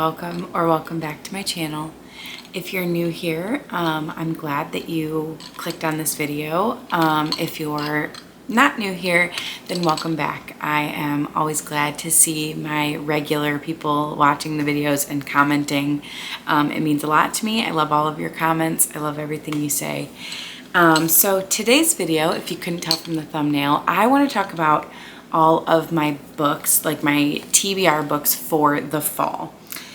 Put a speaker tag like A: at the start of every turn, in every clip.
A: welcome back to my channel. If you're new here, I'm glad that you clicked on this video. If you're not new here, then welcome back. I am always glad to see my regular people watching the videos and commenting. It means a lot to me. I love all of your comments. I love everything you say. So today's video, if you couldn't tell from the thumbnail, I want to talk about all of my books, like my TBR books for the fall.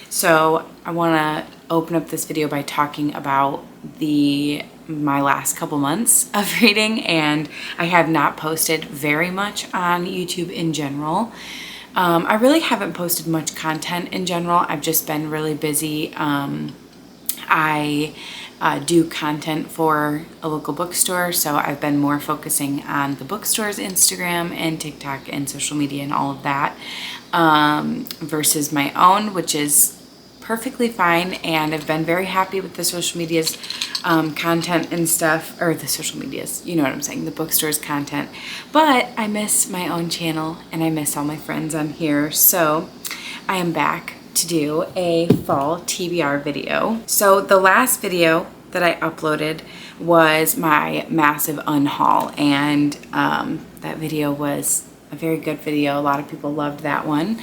A: So I want to open up this video by talking about my last couple months of reading, and I have not posted very much on YouTube in general. I really haven't posted much content in general. I've just been really busy. I do content for a local bookstore, so I've been more focusing on the bookstore's Instagram and TikTok and social media and all of that, versus my own, which is perfectly fine. And I've been very happy with the social media's content and stuff, or the social media's, you know what I'm saying, the bookstore's content. But I miss my own channel and I miss all my friends on here, so I am back to do a fall TBR video. So the last video that I uploaded was my massive unhaul, and that video was a very good video. A lot of people loved that one.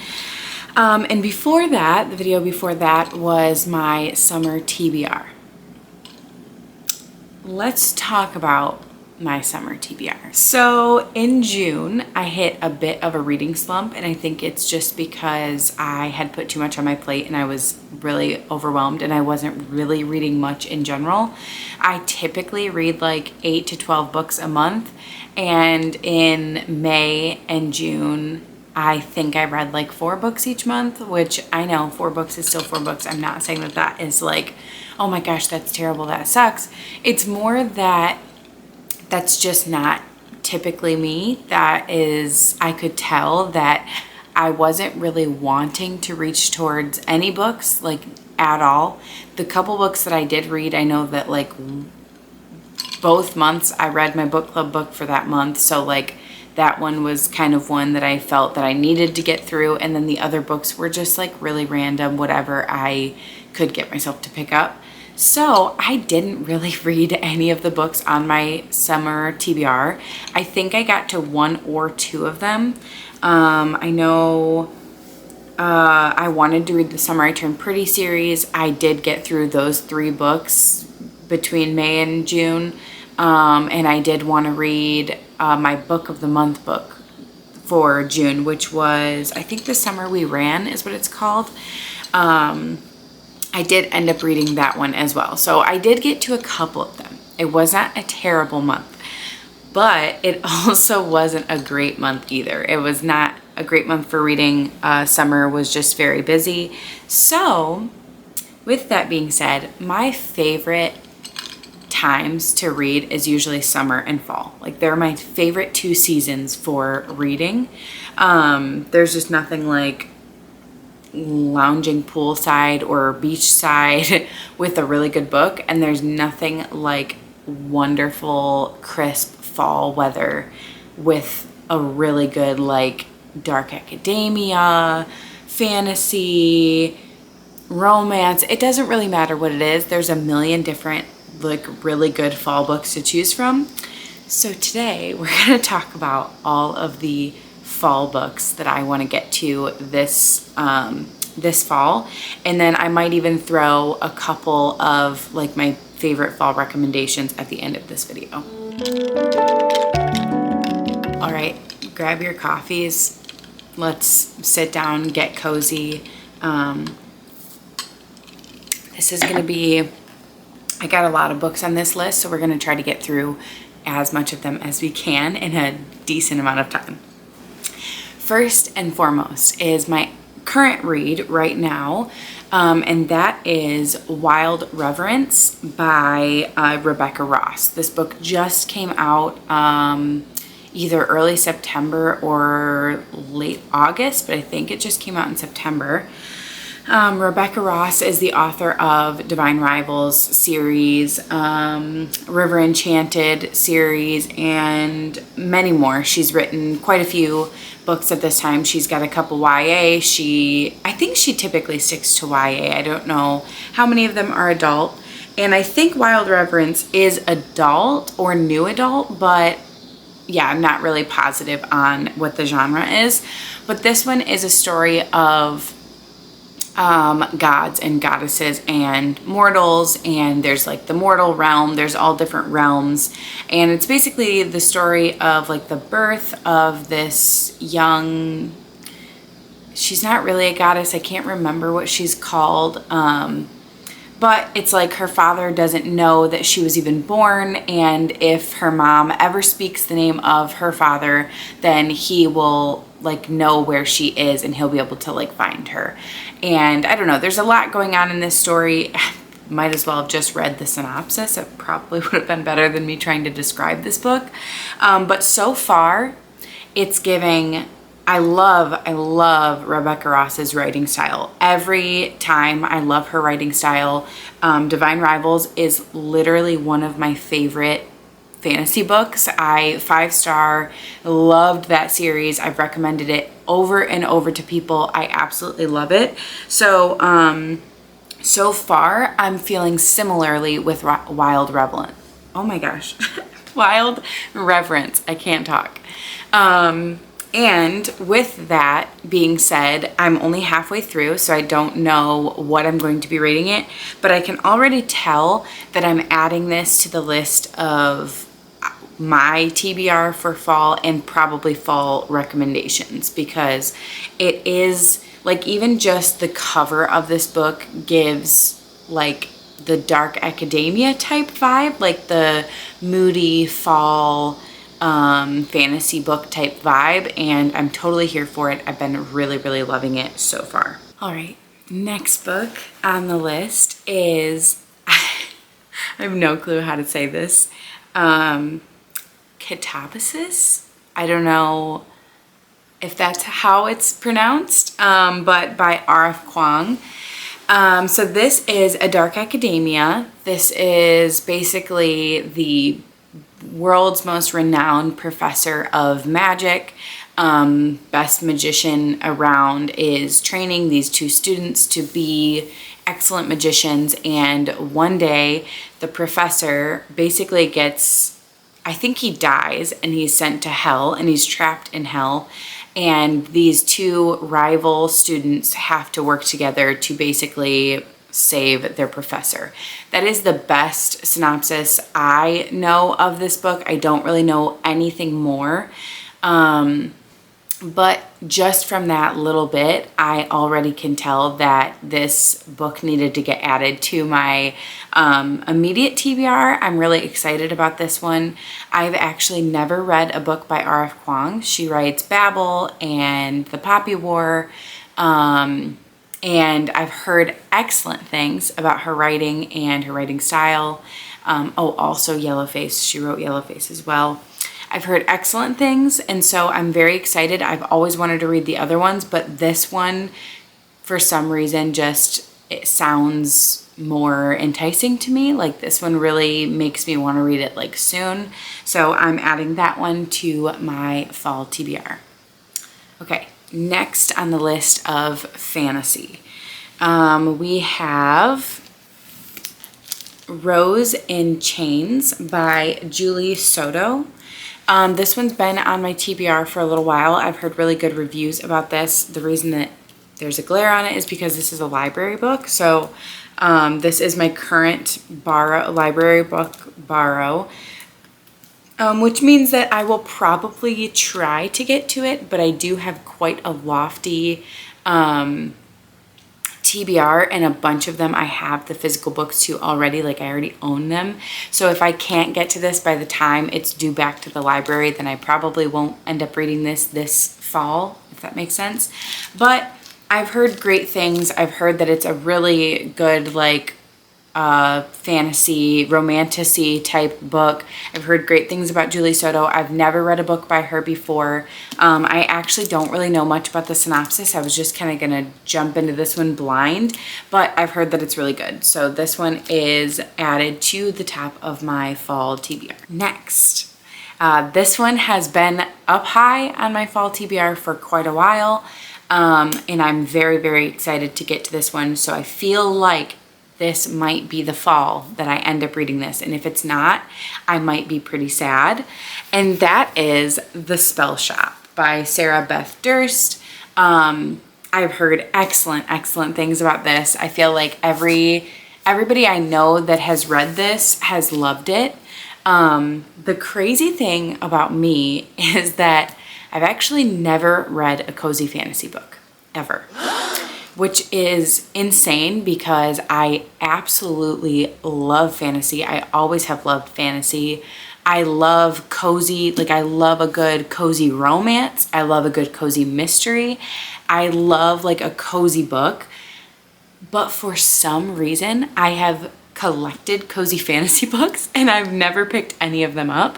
A: And before that, the video before that was my summer TBR. Let's talk about my summer TBR. So in June, I hit a bit of a reading slump, and I think it's just because I had put too much on my plate and I was really overwhelmed and I wasn't really reading much in general. I typically read like 8 to 12 books a month, and in May and June, I think I read like 4 books each month, which I know 4 books is still 4 books. I'm not saying that that is like, oh my gosh, that's terrible, that sucks. It's more that that's just not typically me. That is, I could tell that I wasn't really wanting to reach towards any books, like at all. The couple books that I did read, I know that like both months I read my book club book for that month. So like that one was kind of one that I felt that I needed to get through. And then the other books were just like really random, whatever I could get myself to pick up. So I didn't really read any of the books on my summer TBR. I think I got to 1 or 2 of them. I know I wanted to read the Summer I Turned Pretty series. I did get through those 3 books between May and June. And I did want to read my book of the month book for June, which was, I think, The Summer We Ran is what it's called. I did end up reading that one as well. So I did get to a couple of them. It was not a terrible month, but it also wasn't a great month either. It was not a great month for reading. Summer was just very busy. So with that being said, my favorite times to read is usually summer and fall. Like, they're my favorite 2 seasons for reading. There's just nothing like lounging poolside or beachside with a really good book, and there's nothing like wonderful crisp fall weather with a really good like dark academia, fantasy, romance. It doesn't really matter what it is. There's a million different like really good fall books to choose from. So today we're going to talk about all of the fall books that I want to get to this fall, and then I might even throw a couple of like my favorite fall recommendations at the end of this video. All right, grab your coffees. Let's sit down, get cozy. This is going to be, I got a lot of books on this list, so we're going to try to get through as much of them as we can in a decent amount of time. First and foremost is my current read right now, and that is Wilde, Reverence by Rebecca Ross. This book just came out either early September or late August, but I think it just came out in September. Rebecca Ross is the author of Divine Rivals series, River Enchanted series, and many more. She's written quite a few books at this time. She's got a couple YA. I think she typically sticks to YA. I don't know how many of them are adult. And I think Wilde Reverence is adult or new adult, but yeah, I'm not really positive on what the genre is. But this one is a story of gods and goddesses and mortals, and there's like the mortal realm, there's all different realms, and it's basically the story of like the birth of this young, she's not really a goddess, I can't remember what she's called, but it's like her father doesn't know that she was even born, and if her mom ever speaks the name of her father, then he will like know where she is and he'll be able to like find her. And I don't know, there's a lot going on in this story. Might as well have just read the synopsis. It probably would have been better than me trying to describe this book. But so far it's giving, I love Rebecca Ross's writing style. Every time I love her writing style. Divine Rivals is literally one of my favorite fantasy books. 5-star, loved that series. I've recommended it over and over to people. I absolutely love it. So, so far I'm feeling similarly with Wilde Reverence. Oh my gosh. Wilde Reverence. I can't talk. And with that being said, I'm only halfway through, so I don't know what I'm going to be rating it, but I can already tell that I'm adding this to the list of my TBR for fall and probably fall recommendations, because it is like, even just the cover of this book gives like the dark academia type vibe, like the moody fall fantasy book type vibe, and I'm totally here for it. I've been really loving it so far. All right, next book on the list is I have no clue how to say this. Katabasis. I don't know if that's how it's pronounced, but by R.F. Kuang. So this is a dark academia. This is basically the world's most renowned professor of magic, best magician around, is training these two students to be excellent magicians, and one day the professor basically gets, I think he dies and he's sent to hell and he's trapped in hell, and these two rival students have to work together to basically save their professor. That is the best synopsis I know of this book. I don't really know anything more. But just from that little bit, I already can tell that this book needed to get added to my immediate TBR. I'm really excited about this one. I've actually never read a book by R.F. Kuang. She writes Babel and The Poppy War. And I've heard excellent things about her writing and her writing style. Also Yellowface. She wrote Yellowface as well. I've heard excellent things, and so I'm very excited. I've always wanted to read the other ones, but this one, for some reason, it sounds more enticing to me. Like, this one really makes me want to read it like soon. So I'm adding that one to my fall TBR. Okay. Next on the list of fantasy, we have Rose in Chains by Julie Soto. This one's been on my TBR for a little while. I've heard really good reviews about this. The reason that there's a glare on it is because this is a library book. So this is my current library book borrow. Which means that I will probably try to get to it, but I do have quite a lofty TBR, and a bunch of them I have the physical books to already, like I already own them. So if I can't get to this by the time it's due back to the library, then I probably won't end up reading this fall, if that makes sense. But I've heard great things. I've heard that it's a really good, like, fantasy, romantasy type book. I've heard great things about Julie Soto. I've never read a book by her before. I actually don't really know much about the synopsis. I was just kind of gonna jump into this one blind, but I've heard that it's really good. So this one is added to the top of my fall TBR. Next, this one has been up high on my fall TBR for quite a while, and I'm very, very excited to get to this one. So I feel like this might be the fall that I end up reading this. And if it's not, I might be pretty sad. And that is The Spell Shop by Sarah Beth Durst. I've heard excellent, excellent things about this. I feel like everybody I know that has read this has loved it. The crazy thing about me is that I've actually never read a cozy fantasy book, ever. Which is insane because I absolutely love fantasy. I always have loved fantasy. I love cozy, like I love a good cozy romance. I love a good cozy mystery. I love like a cozy book. But for some reason, I have collected cozy fantasy books and I've never picked any of them up.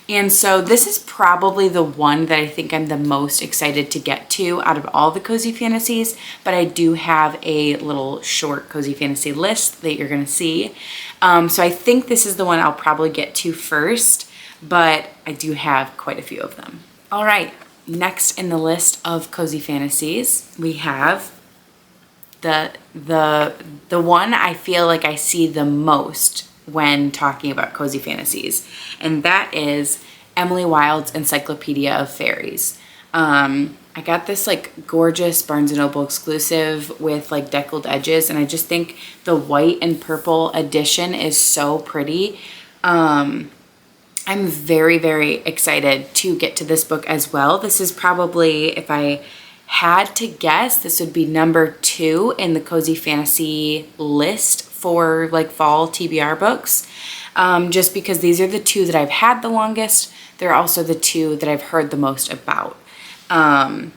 A: And so this is probably the one that I think I'm the most excited to get to out of all the cozy fantasies, but I do have a little short cozy fantasy list that you're gonna see. So I think this is the one I'll probably get to first, but I do have quite a few of them. All right, next in the list of cozy fantasies, we have the one I feel like I see the most when talking about cozy fantasies, and that is Emily Wilde's Encyclopedia of Fairies. I got this like gorgeous Barnes & Noble exclusive with like deckled edges, and I just think the white and purple edition is so pretty. I'm very, very excited to get to this book as well. This is probably, if I had to guess, this would be number 2 in the cozy fantasy list for like fall TBR books, just because these are the 2 that I've had the longest. They're also the 2 that I've heard the most about, and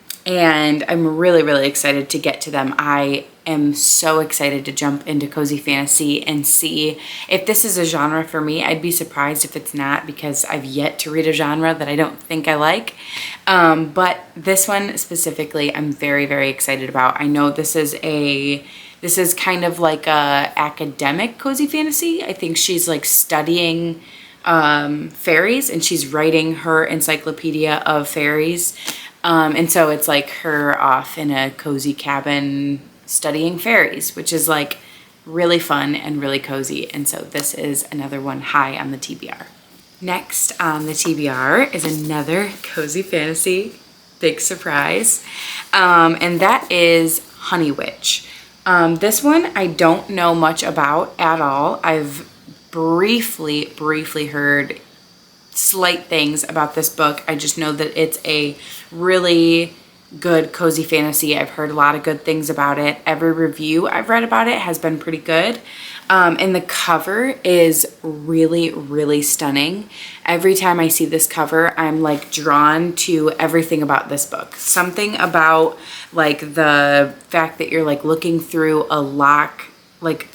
A: I'm really, really excited to get to them. I am so excited to jump into cozy fantasy and see if this is a genre for me. I'd be surprised if it's not, because I've yet to read a genre that I don't think I like. But this one specifically, I'm very, very excited about. I know this is kind of like a academic cozy fantasy. I think she's like studying fairies, and she's writing her Encyclopedia of Fairies. And so it's like her off in a cozy cabin studying fairies, which is like really fun and really cozy. And so this is another one high on the TBR. Next on the TBR is another cozy fantasy, big surprise. And that is Honey Witch. This one I don't know much about at all. I've briefly heard slight things about this book. I just know that it's a really good cozy fantasy. I've heard a lot of good things about it. Every review I've read about it has been pretty good. And the cover is really, really stunning. Every time I see this cover, I'm like drawn to everything about this book. Something about like the fact that you're like looking through a lock, like,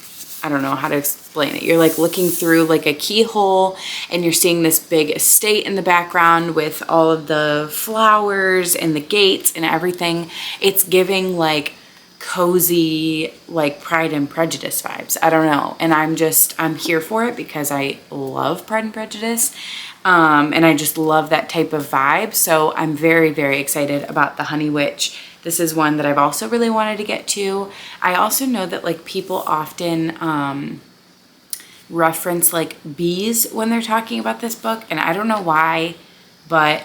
A: I don't know how to explain it. You're like looking through like a keyhole, and you're seeing this big estate in the background with all of the flowers and the gates and everything. It's giving like cozy, like Pride and Prejudice vibes. I don't know. And I'm here for it because I love Pride and Prejudice. And I just love that type of vibe. So I'm very, very excited about the Honey Witch. This is one that I've also really wanted to get to. I also know that like people often reference like bees when they're talking about this book, and I don't know why, but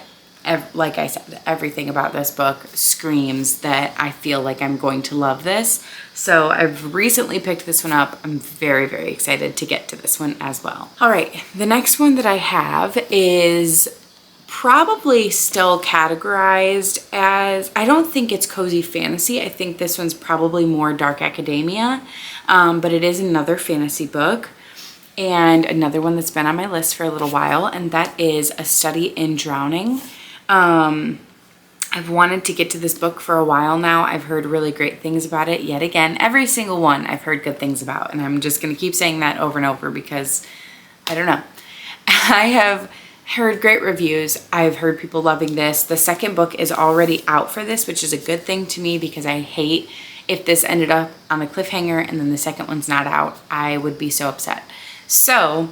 A: like I said, everything about this book screams that I feel like I'm going to love this. So I've recently picked this one up. I'm very, very excited to get to this one as well. All right, the next one that I have is probably still categorized as, I don't think it's cozy fantasy. I think this one's probably more dark academia, but it is another fantasy book, and another one that's been on my list for a little while, and that is A Study in Drowning. I've wanted to get to this book for a while now. I've heard really great things about it yet again. Every single one I've heard good things about, and I'm just going to keep saying that over and over because I don't know. I have heard great reviews. I've heard people loving this. The second book is already out for this, which is a good thing to me because I hate if this ended up on a cliffhanger and then the second one's not out. I would be so upset. So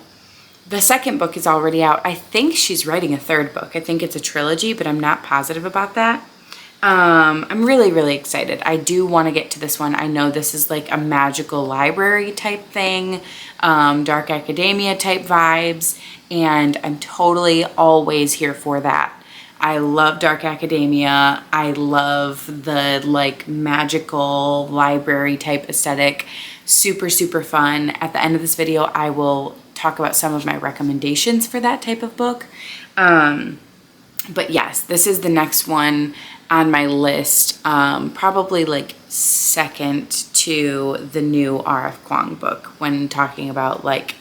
A: the second book is already out. I think she's writing a third book. I think it's a trilogy, but I'm not positive about that. I'm really, really excited. I do want to get to this one. I know this is like a magical library type thing, dark academia type vibes, and I'm totally always here for that. I love dark academia. I love the like magical library type aesthetic. Super, super fun. At the end of this video, I will talk about some of my recommendations for that type of book. But yes, this is the next one on my list, probably like second to the new R.F. Kuang book when talking about like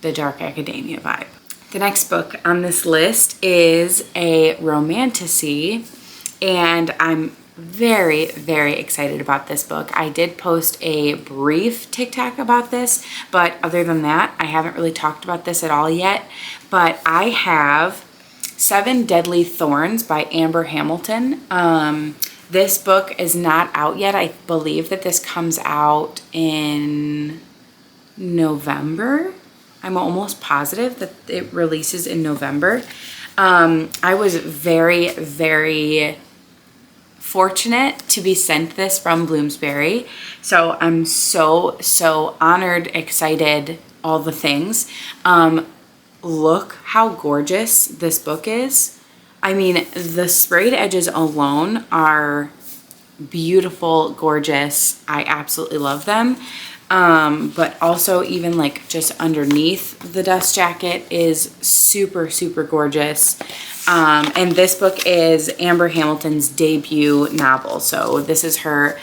A: the dark academia vibe. The next book on this list is a romantasy, and I'm very, very excited about this book. I did post a brief TikTok about this, but other than that, I haven't really talked about this at all yet. But I have 7 Deadly Thorns by Amber Hamilton. This book is not out yet. I believe that this comes out in November. I'm almost positive that it releases in November. I was very, very fortunate to be sent this from Bloomsbury. So I'm so honored, excited, all the things. Look how gorgeous this book is. I mean, the sprayed edges alone are beautiful, gorgeous. I absolutely love them. But also even like just underneath the dust jacket is super, super gorgeous. And this book is Amber Hamilton's debut novel. So this is her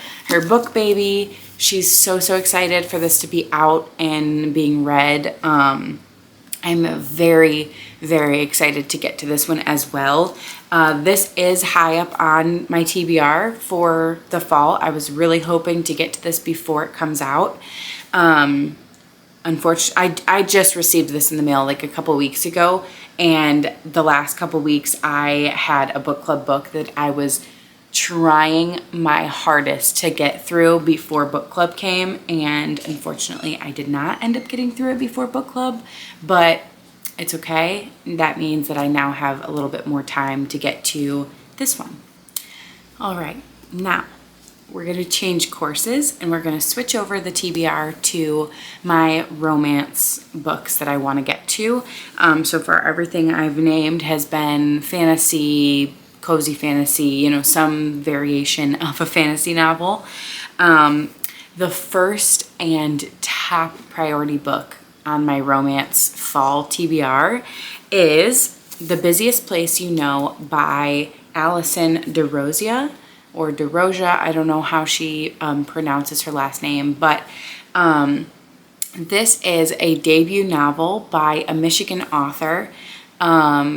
A: book baby. She's so excited for this to be out and being read. I'm very, very excited to get to this one as well. This is high up on my TBR for the fall. I was really hoping to get to this before it comes out. Unfortunately, I just received this in the mail like a couple weeks ago, and the last couple weeks I had a book club book that I was trying my hardest to get through before book club came, and unfortunately I did not end up getting through it before book club, but it's okay. That means that I now have a little bit more time to get to this one. All right, now we're going to change courses and we're going to switch over the TBR to my romance books that I want to get to. So far everything I've named has been fantasy, cozy fantasy, you know, some variation of a fantasy novel. The first and top priority book on my romance fall TBR is The Busiest Place You Know by Alison DeRosia, or DeRosia. I don't know how she pronounces her last name, but this is a debut novel by a Michigan author.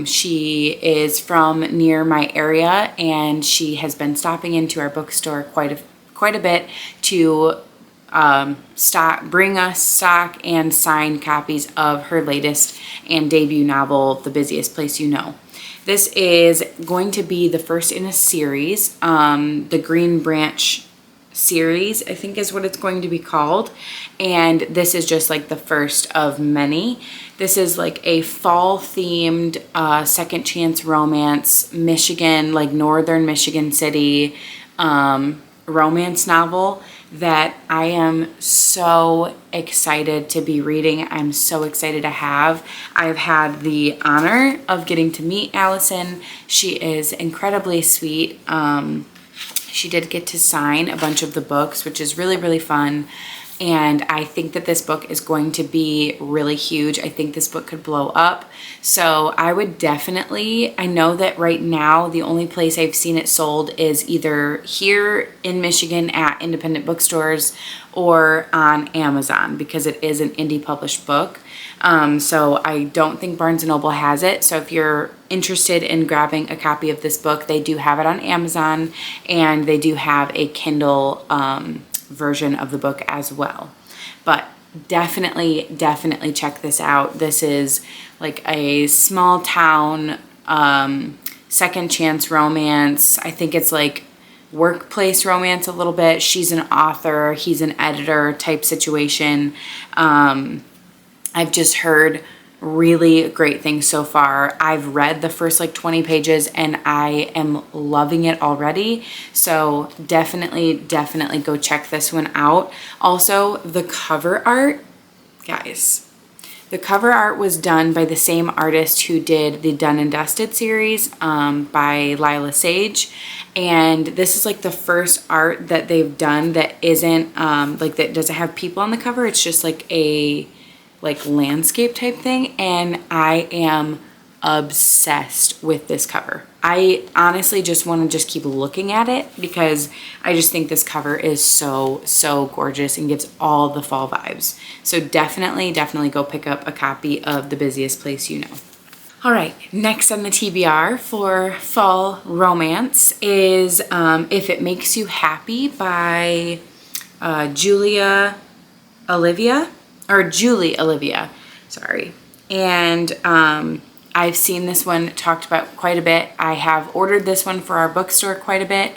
A: She is from near my area, and she has been stopping into our bookstore quite a bit to bring us stock and signed copies of her latest and debut novel, The Busiest Place You Know. This is going to be the first in a series, the Green Branch series, I think is what it's going to be called. And this is just like the first of many. This is like a fall themed second chance romance, Michigan, like northern Michigan city romance novel that I am so excited to be reading. I'm so excited to have. I've had the honor of getting to meet Allison. She is incredibly sweet. She did get to sign a bunch of the books, which is really, really fun. And I think that this book is going to be really huge. I think this book could blow up. So I would definitely, I know that right now the only place I've seen it sold is either here in Michigan at independent bookstores or on Amazon, because it is an indie published book. So I don't think Barnes & Noble has it. So if you're interested in grabbing a copy of this book, they do have it on Amazon, and they do have a Kindle version of the book as well. But definitely check this out. This is like a small town second chance romance. I think it's like workplace romance a little bit. She's an author, he's an editor type situation. I've just heard really great things so far. I've read the first like 20 pages and I am loving it already. So definitely go check this one out. Also, the cover art, guys. The cover art was done by the same artist who did the Done and Dusted series by Lila Sage. And this is like the first art that they've done that isn't like, that doesn't have people on the cover. It's just like a landscape type thing, and I am obsessed with this cover. I honestly just want to just keep looking at it because I just think this cover is so gorgeous and gives all the fall vibes. So definitely go pick up a copy of The Busiest Place You Know. All right, next on the TBR for fall romance is If It Makes You Happy by Julie Olivia, sorry. And I've seen this one talked about quite a bit. I have ordered this one for our bookstore quite a bit.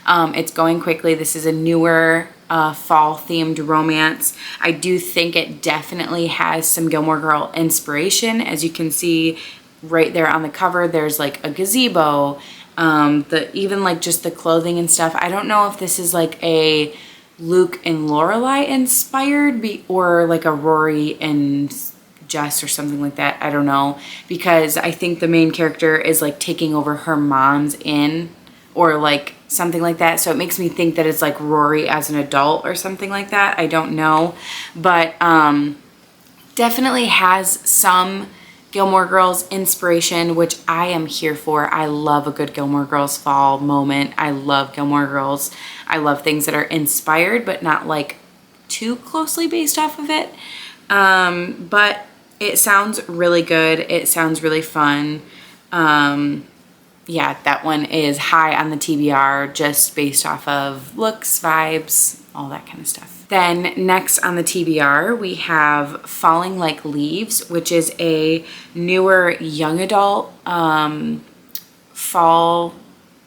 A: It's going quickly. This is a newer fall themed romance. I do think it definitely has some Gilmore Girl inspiration. As you can see right there on the cover, there's like a gazebo, even like just the clothing and stuff. I don't know if this is like a Luke and Lorelai inspired or like a Rory and Jess or something like that. I don't know, because I think the main character is like taking over her mom's inn or like something like that. So it makes me think that it's like Rory as an adult or something like that. I don't know, but definitely has some Gilmore Girls inspiration, which I am here for. I love a good Gilmore Girls fall moment. I love Gilmore Girls. I love things that are inspired but not like too closely based off of it. But it sounds really good. It sounds really fun. Yeah, that one is high on the TBR just based off of looks, vibes, all that kind of stuff. Then next on the TBR, we have Falling Like Leaves, which is a newer young adult fall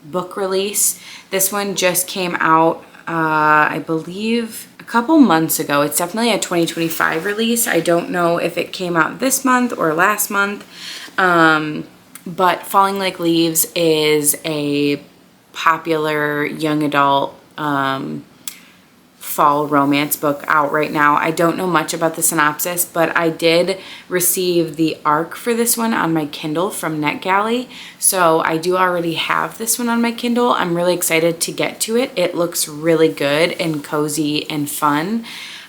A: book release. This one just came out, I believe, a couple months ago. It's definitely a 2025 release. I don't know if it came out this month or last month, but Falling Like Leaves is a popular young adult fall romance book out right now. I don't know much about the synopsis, but I did receive the ARC for this one on my Kindle from NetGalley. So I do already have this one on my Kindle. I'm really excited to get to it. It looks really good and cozy and fun.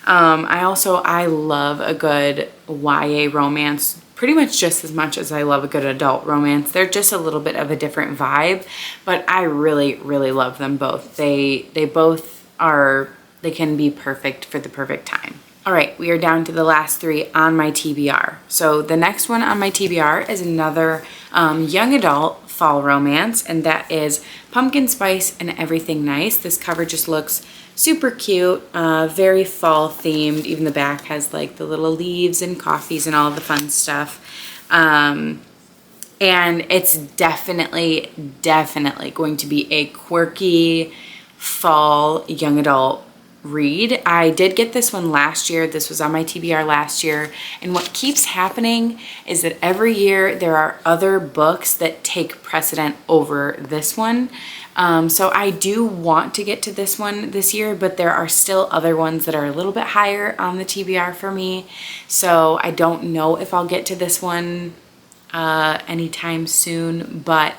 A: I love a good YA romance pretty much just as much as I love a good adult romance. They're just a little bit of a different vibe, but I really love them both. They can be perfect for the perfect time. All right, we are down to the last three on my TBR. So the next one on my TBR is another young adult fall romance, and that is Pumpkin Spice and Everything Nice. This cover just looks super cute, very fall themed. Even the back has like the little leaves and coffees and all of the fun stuff. And it's definitely going to be a quirky fall young adult read. I did get this one last year. This was on my TBR last year. And what keeps happening is that every year there are other books that take precedent over this one. So I do want to get to this one this year, but there are still other ones that are a little bit higher on the TBR for me. So I don't know if I'll get to this one anytime soon, but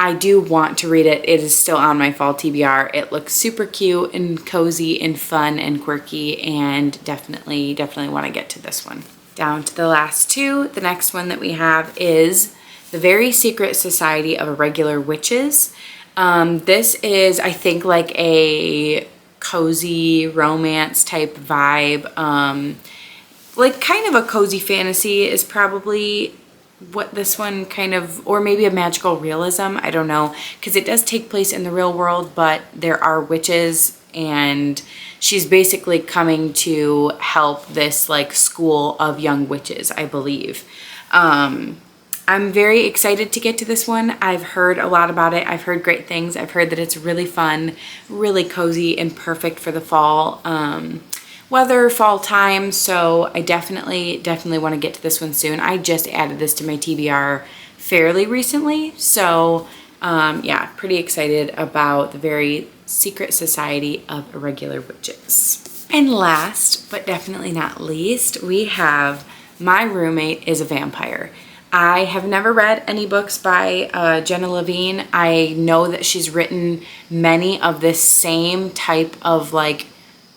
A: I do want to read it. It is still on my fall TBR. It looks super cute and cozy and fun and quirky, and definitely want to get to this one. Down to the last two. The next one that we have is The Very Secret Society of Irregular Witches. This is, I think, like a cozy romance type vibe. Like kind of a cozy fantasy is probably what this one kind of, or maybe a magical realism, I don't know, because it does take place in the real world, but there are witches, and she's basically coming to help this like school of young witches, I believe. I'm very excited to get to this one. I've heard a lot about it. I've heard great things. I've heard that it's really fun, really cozy, and perfect for the fall weather, fall time. So I definitely want to get to this one soon. I just added this to my TBR fairly recently. So yeah, pretty excited about The Very Secret Society of Irregular Witches. And last, but definitely not least, we have My Roommate is a Vampire. I have never read any books by Jenna Levine. I know that she's written many of this same type of like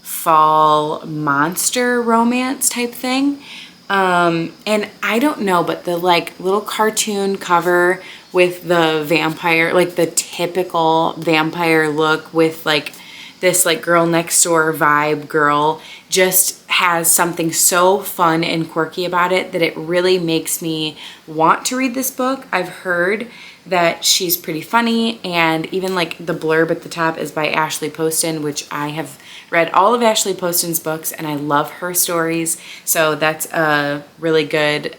A: fall monster romance type thing. And I don't know, but the like little cartoon cover with the vampire, like the typical vampire look with like this like girl next door vibe girl, just has something so fun and quirky about it that it really makes me want to read this book. I've heard that she's pretty funny, and even like the blurb at the top is by Ashley Poston, which I have read all of Ashley Poston's books and I love her stories. So that's a really good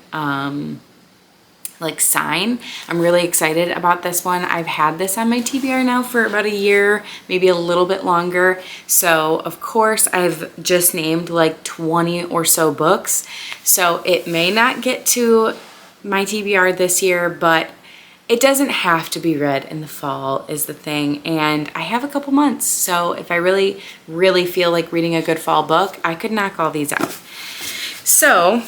A: like sign. I'm really excited about this one. I've had this on my TBR now for about a year, maybe a little bit longer. So of course I've just named like 20 or so books. So it may not get to my TBR this year, but it doesn't have to be read in the fall is the thing. And I have a couple months. So if I really feel like reading a good fall book, I could knock all these out. So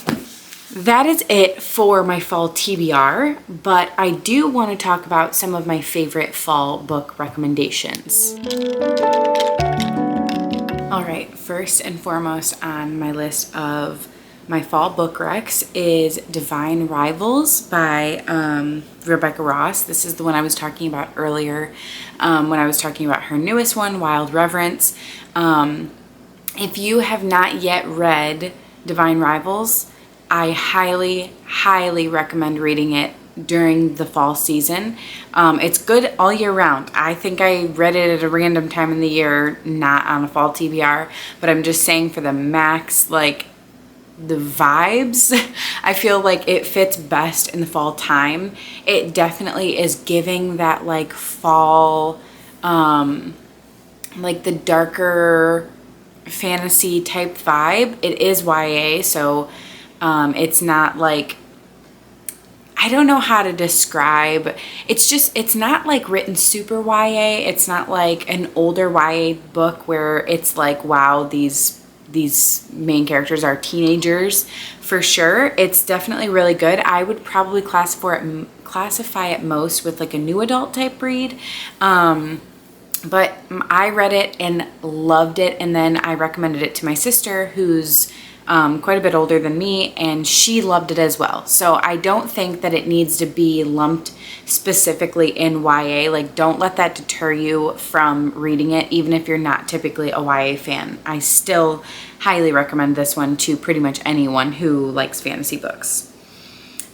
A: that is it for my fall TBR, but I do want to talk about some of my favorite fall book recommendations. All right, first and foremost on my list of my fall book recs is Divine Rivals by Rebecca Ross. This is the one I was talking about earlier when I was talking about her newest one, Wilde, Reverence. If you have not yet read Divine Rivals, I highly recommend reading it during the fall season. It's good all year round. I think I read it at a random time in the year, not on a fall TBR, but I'm just saying for the max, like the vibes, I feel like it fits best in the fall time. It definitely is giving that like fall, like the darker fantasy type vibe. It is YA, so it's not like, I don't know how to describe. It's just, it's not like written super YA. It's not like an older YA book where it's like, wow, these main characters are teenagers for sure. It's definitely really good. I would probably classify it most with like a new adult type read. But I read it and loved it, and then I recommended it to my sister who's quite a bit older than me, and she loved it as well. So I don't think that it needs to be lumped specifically in YA. Like, don't let that deter you from reading it, even if you're not typically a YA fan. I still highly recommend this one to pretty much anyone who likes fantasy books.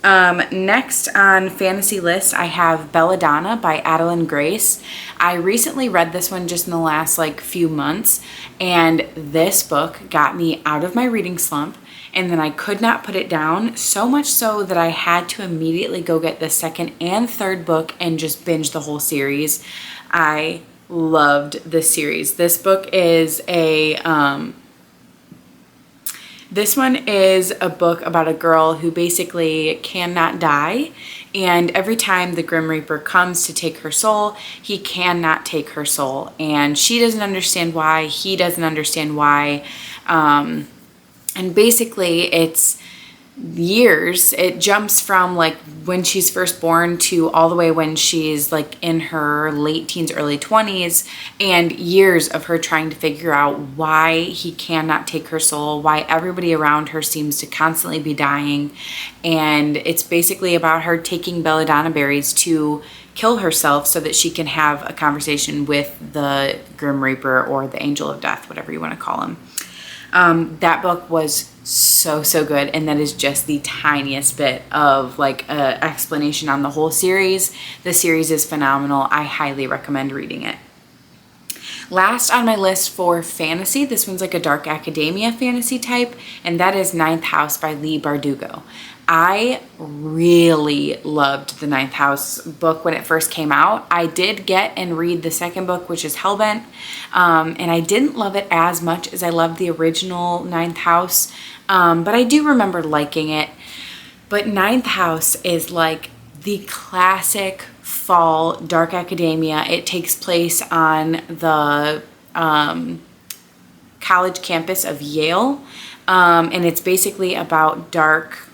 A: Next on fantasy list, I have Belladonna by Adeline Grace. I recently read this one just in the last like few months, and this book got me out of my reading slump, and then I could not put it down, so much so that I had to immediately go get the second and third book and just binge the whole series. I loved this series. This book is This one is a book about a girl who basically cannot die, and every time the Grim Reaper comes to take her soul, he cannot take her soul, and she doesn't understand why, he doesn't understand why, and basically it's years. It jumps from like when she's first born to all the way when she's like in her late teens, early 20s, and years of her trying to figure out why he cannot take her soul, why everybody around her seems to constantly be dying. And it's basically about her taking belladonna berries to kill herself so that she can have a conversation with the Grim Reaper or the Angel of Death, whatever you want to call him. That book was so good, and that is just the tiniest bit of like a explanation on the whole series. The series is phenomenal. I highly recommend reading it. Last on my list for fantasy, this one's like a dark academia fantasy type, and that is Ninth House by Leigh Bardugo. I really loved the Ninth House book when it first came out. I did get and read the second book, which is Hellbent, and I didn't love it as much as I loved the original Ninth House, but I do remember liking it. But Ninth House is like the classic fall dark academia. It takes place on the college campus of Yale, and it's basically about dark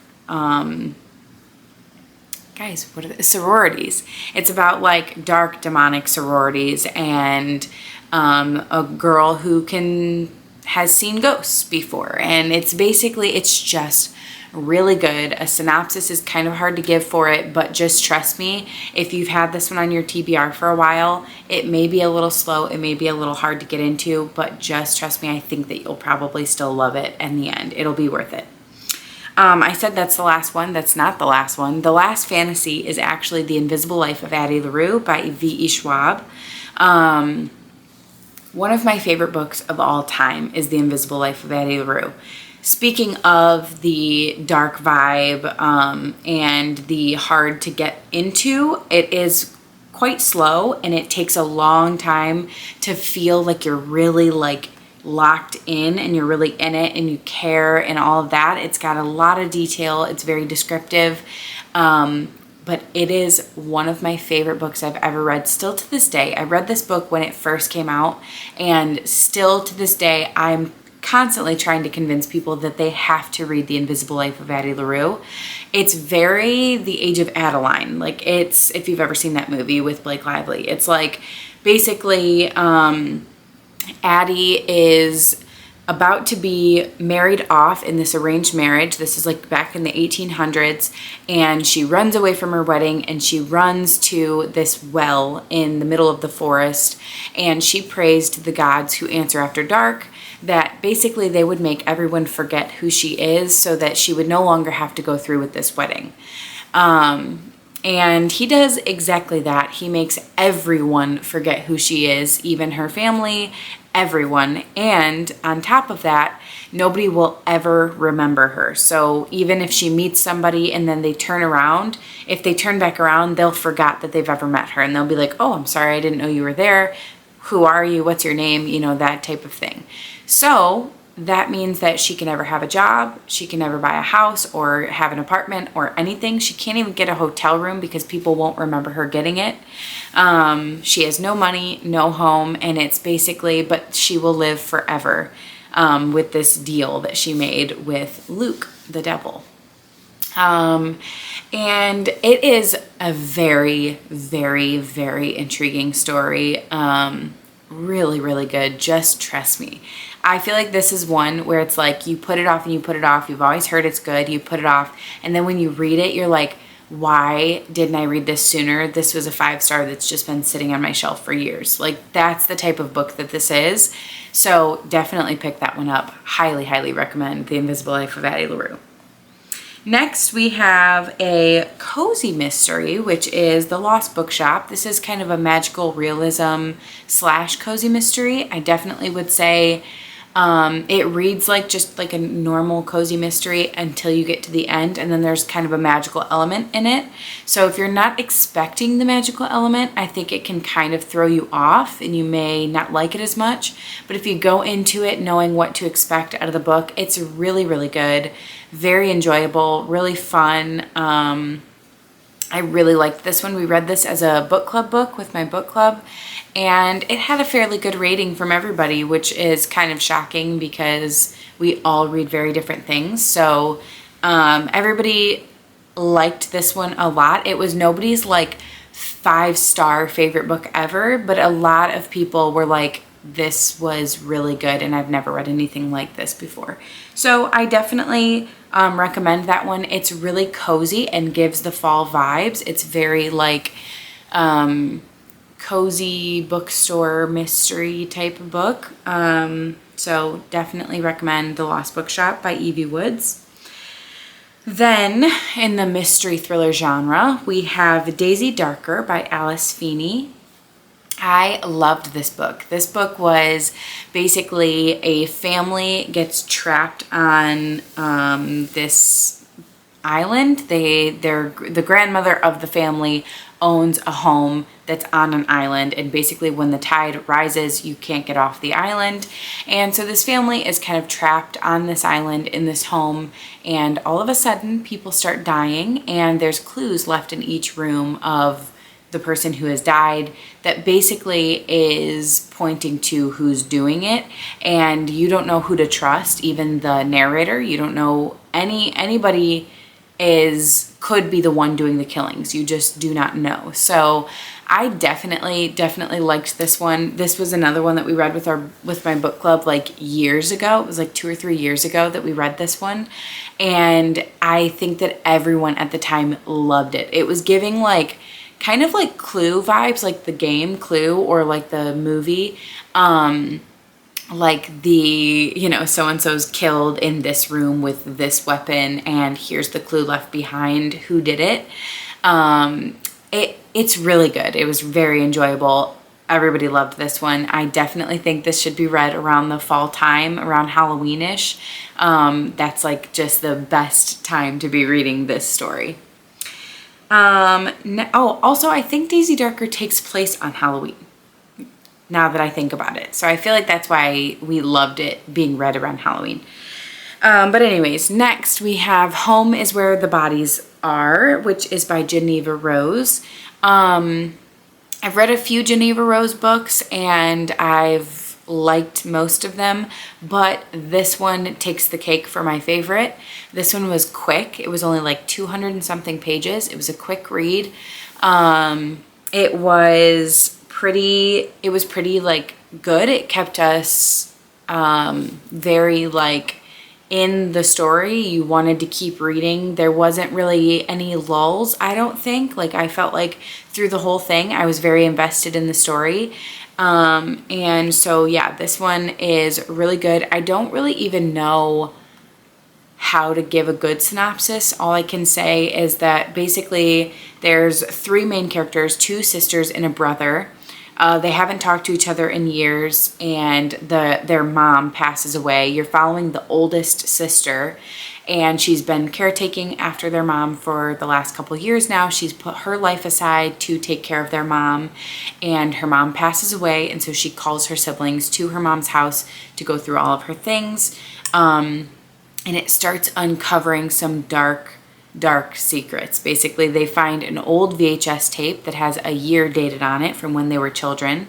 A: guys, what are the sororities? It's about like dark demonic sororities and a girl who has seen ghosts before, and it's just really good. A synopsis is kind of hard to give for it, but just trust me, if you've had this one on your TBR for a while, it may be a little slow, it may be a little hard to get into, but just trust me, I think that you'll probably still love it in the end. It'll be worth it. I said that's the last one. That's not the last one. The last fantasy is actually The Invisible Life of Addie LaRue by V.E. Schwab. One of my favorite books of all time is The Invisible Life of Addie LaRue. Speaking of the dark vibe and the hard to get into, it is quite slow, and it takes a long time to feel like you're really like locked in and you're really in it and you care and all of that. It's got a lot of detail. It's very descriptive. But it is one of my favorite books I've ever read. Still to this day, I read this book when it first came out, and still to this day, I'm constantly trying to convince people that they have to read The Invisible Life of Addie LaRue. It's very The Age of Adeline. Like, it's, if you've ever seen that movie with Blake Lively, it's like basically Addie is about to be married off in this arranged marriage. This is like back in the 1800s, and she runs away from her wedding and she runs to this well in the middle of the forest, and she prays to the gods who answer after dark that basically they would make everyone forget who she is so that she would no longer have to go through with this wedding. And he does exactly that. He makes everyone forget who she is, even her family, everyone. And on top of that, nobody will ever remember her. So even if she meets somebody and then they turn around, if they turn back around, they'll forget that they've ever met her. And they'll be like, oh, I'm sorry, I didn't know you were there. Who are you? What's your name? You know, that type of thing. So that means that she can never have a job, she can never buy a house or have an apartment or anything. She can't even get a hotel room because people won't remember her getting it. She has no money, no home, and it's basically, but she will live forever with this deal that she made with Luke, the devil. And it is a very, very, very intriguing story. Really, really good. Just trust me. I feel like this is one where it's like you put it off and you put it off. You've always heard it's good. You put it off. And then when you read it, you're like, why didn't I read this sooner? This was a 5-star that's just been sitting on my shelf for years. Like, that's the type of book that this is. So definitely pick that one up. Highly, highly recommend The Invisible Life of Addie LaRue. Next, we have a cozy mystery, which is The Lost Bookshop. This is kind of a magical realism / cozy mystery. I definitely would say it reads like just like a normal cozy mystery until you get to the end, and then there's kind of a magical element in it. So if you're not expecting the magical element, I think it can kind of throw you off and you may not like it as much. But if you go into it knowing what to expect out of the book, it's really, really good. Very enjoyable, really fun. I really liked this one. We read this as a book club book with my book club, and it had a fairly good rating from everybody, which is kind of shocking because we all read very different things. So Everybody liked this one a lot. It was nobody's like 5-star favorite book ever, but a lot of people were like, this was really good and I've never read anything like this before. So I definitely recommend that one. It's really cozy and gives the fall vibes. It's very like cozy bookstore mystery type of book. So definitely recommend The Lost Bookshop by Evie Woods. Then in the mystery thriller genre, we have Daisy Darker by Alice Feeney. I loved this book. This book was basically a family gets trapped on this island. The grandmother of the family owns a home that's on an island, and basically when the tide rises, you can't get off the island. And so this family is kind of trapped on this island in this home, and all of a sudden people start dying, and there's clues left in each room of the person who has died that basically is pointing to who's doing it, and you don't know who to trust. Even the narrator, you don't know anybody could be the one doing the killings. You just do not know. So I definitely liked this one. This was another one that we read with my book club like years ago. It was like 2 or 3 years ago that we read this one, and I think that everyone at the time loved it. It was giving like kind of like Clue vibes, like the game Clue or like the movie. Like the, so-and-so's killed in this room with this weapon, and here's the clue left behind who did it. It's really good. It was very enjoyable. Everybody loved this one. I definitely think this should be read around the fall time, around Halloweenish. That's like just the best time to be reading this story. Also, I think Daisy Darker takes place on Halloween, now that I think about it. So I feel like that's why we loved it being read around Halloween. But anyways, next we have Home is Where the Bodies Are, which is by Geneva Rose. I've read a few Geneva Rose books and I've liked most of them, but this one takes the cake for my favorite. This one was quick. It was only like 200 and something pages. It was a quick read. It was pretty like good. It kept us very like in the story. You wanted to keep reading. There wasn't really any lulls, I don't think. Like I felt like through the whole thing I was very invested in the story. And so yeah, this one is really good. I don't really even know how to give a good synopsis. All I can say is that basically there's 3 main characters, 2 sisters and a brother. They haven't talked to each other in years, and their mom passes away. You're following the oldest sister, and she's been caretaking after their mom for the last couple years now. She's put her life aside to take care of their mom, and her mom passes away, and so she calls her siblings to her mom's house to go through all of her things. And it starts uncovering some dark secrets. Basically, they find an old VHS tape that has a year dated on it from when they were children,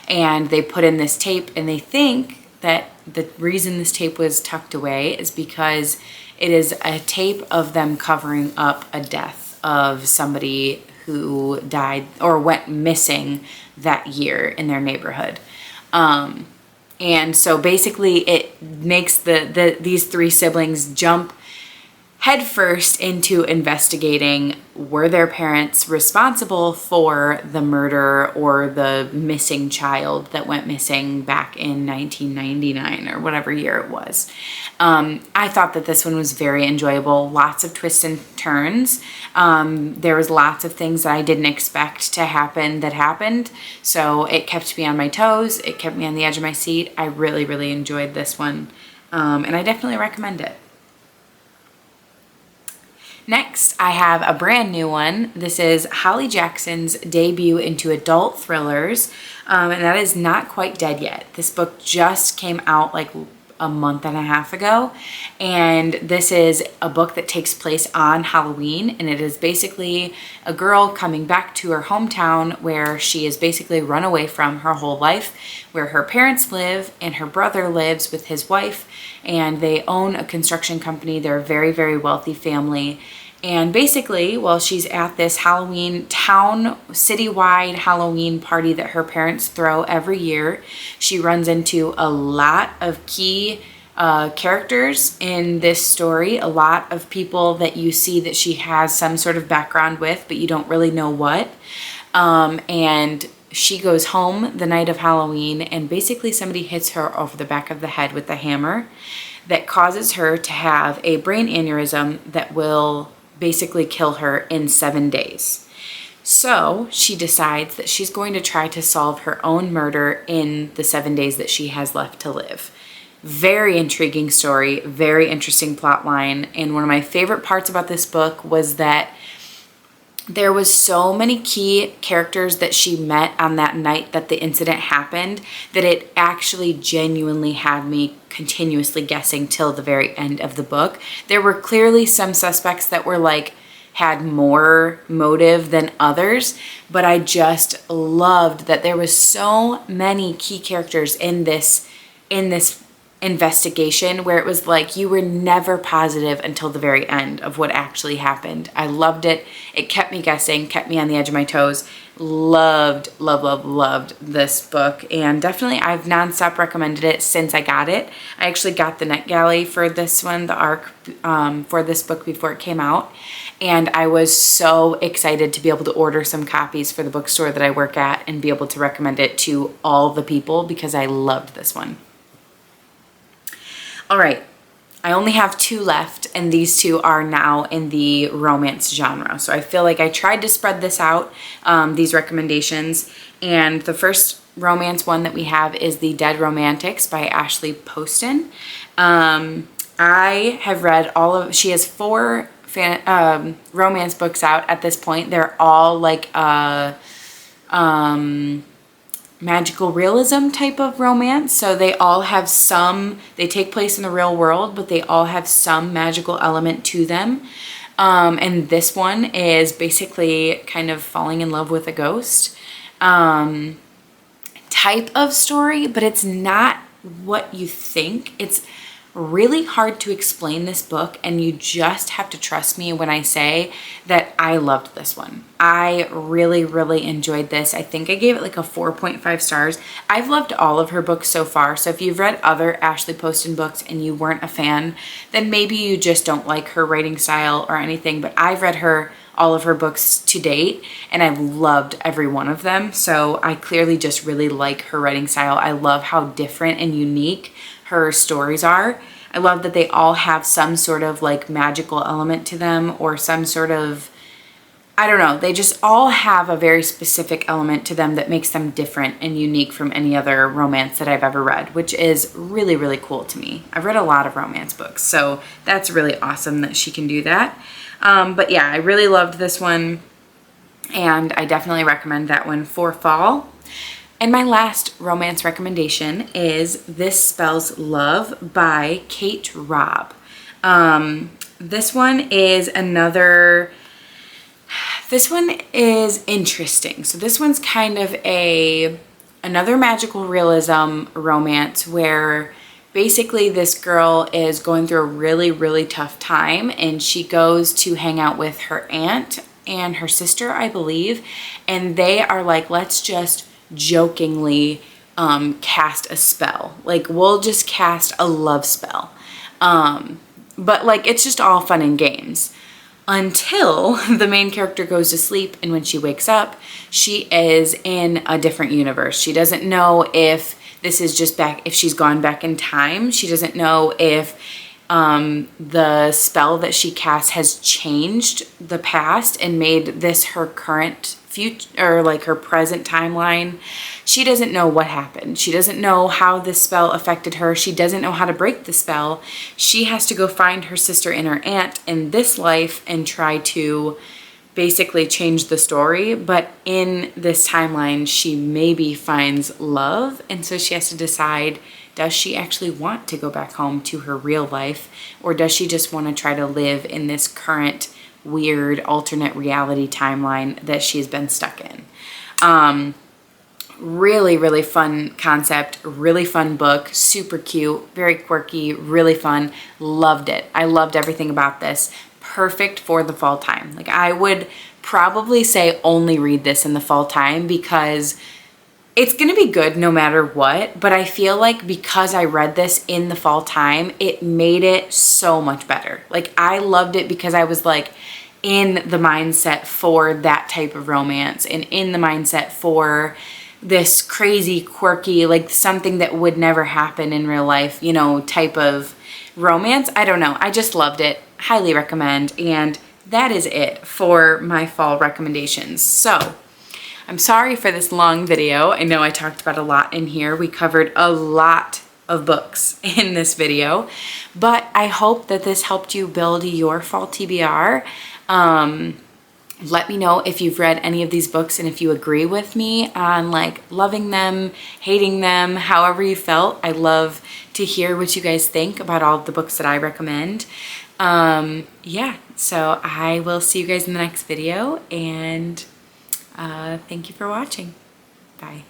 A: and they put in this tape, and they think that the reason this tape was tucked away is because it is a tape of them covering up a death of somebody who died or went missing that year in their neighborhood. And so basically it makes these 3 siblings jump headfirst into investigating, were their parents responsible for the murder or the missing child that went missing back in 1999 or whatever year it was. I thought that this one was very enjoyable. Lots of twists and turns. There was lots of things that I didn't expect to happen that happened. So it kept me on my toes. It kept me on the edge of my seat. I really, really enjoyed this one. And I definitely recommend it. Next, I have a brand new one. This is Holly Jackson's debut into adult thrillers, and that is Not Quite Dead Yet. This book just came out like a month and a half ago. And this is a book that takes place on Halloween, and it is basically a girl coming back to her hometown where she is basically run away from her whole life, where her parents live and her brother lives with his wife, and they own a construction company. They're a very, very wealthy family. And basically, while she's at this Halloween citywide Halloween party that her parents throw every year, she runs into a lot of key characters in this story, a lot of people that you see that she has some sort of background with, but you don't really know what. And she goes home the night of Halloween, and basically somebody hits her over the back of the head with a hammer that causes her to have a brain aneurysm that will basically kill her in 7 days. So she decides that she's going to try to solve her own murder in the 7 days that she has left to live. Very intriguing story, very interesting plot line. And one of my favorite parts about this book was that there was so many key characters that she met on that night that the incident happened that it actually genuinely had me continuously guessing till the very end of the book. There were clearly some suspects that were like had more motive than others, but I just loved that there was so many key characters in this investigation where it was like you were never positive until the very end of what actually happened. I loved it. It kept me guessing, kept me on the edge of my toes. Loved this book, and definitely I've nonstop recommended it since I got it. I actually got the NetGalley for this one, the ARC, for this book before it came out, and I was so excited to be able to order some copies for the bookstore that I work at and be able to recommend it to all the people because I loved this one. All right, I only have 2 left, and these 2 are now in the romance genre. So I feel like I tried to spread this out, these recommendations. And the first romance one that we have is The Dead Romantics by Ashley Poston. I have read she has 4 romance books out at this point. They're all like magical realism type of romance. So they all have they take place in the real world, but they all have some magical element to them. And this one is basically kind of falling in love with a ghost type of story, but it's not what you think. It's really hard to explain this book, and you just have to trust me when I say that I loved this one. I really, really enjoyed this. I think I gave it like a 4.5 stars. I've loved all of her books so far, so if you've read other Ashley Poston books and you weren't a fan, then maybe you just don't like her writing style or anything, but I've read all of her books to date, and I've loved every one of them, so I clearly just really like her writing style. I love how different and unique her stories are. I love that they all have some sort of like magical element to them, or some sort of, I don't know, they just all have a very specific element to them that makes them different and unique from any other romance that I've ever read, which is really, really cool to me. I've read a lot of romance books, so that's really awesome that she can do that. But yeah, I really loved this one, and I definitely recommend that one for fall. And my last romance recommendation is This Spells Love by Kate Robb. This one is interesting. So this one's kind of another magical realism romance where basically this girl is going through a really, really tough time, and she goes to hang out with her aunt and her sister, I believe, and they are like, let's just jokingly cast a spell. Like, we'll just cast a love spell. But like, it's just all fun and games until the main character goes to sleep, and when she wakes up, she is in a different universe. She doesn't know if this is just if she's gone back in time. She doesn't know if the spell that she cast has changed the past and made this her current future, or like her present timeline. She doesn't know what happened. She doesn't know how this spell affected her. She doesn't know how to break the spell. She has to go find her sister and her aunt in this life and try to basically change the story. But in this timeline, she maybe finds love, and so she has to decide, does she actually want to go back home to her real life, or does she just want to try to live in this current weird alternate reality timeline that she's been stuck in? Really, really fun concept, really fun book, super cute, very quirky, really fun. Loved it. I loved everything about this. Perfect for the fall time. Like, I would probably say only read this in the fall time because it's going to be good no matter what, but I feel like because I read this in the fall time, it made it so much better. Like, I loved it because I was like in the mindset for that type of romance and in the mindset for this crazy, quirky, like something that would never happen in real life, you know, type of romance. I don't know. I just loved it. Highly recommend. And that is it for my fall recommendations. So I'm sorry for this long video. I know I talked about a lot in here. We covered a lot of books in this video, but I hope that this helped you build your fall TBR. Let me know if you've read any of these books and if you agree with me on like loving them, hating them, however you felt. I love to hear what you guys think about all of the books that I recommend. Yeah, so I will see you guys in the next video, and thank you for watching. Bye.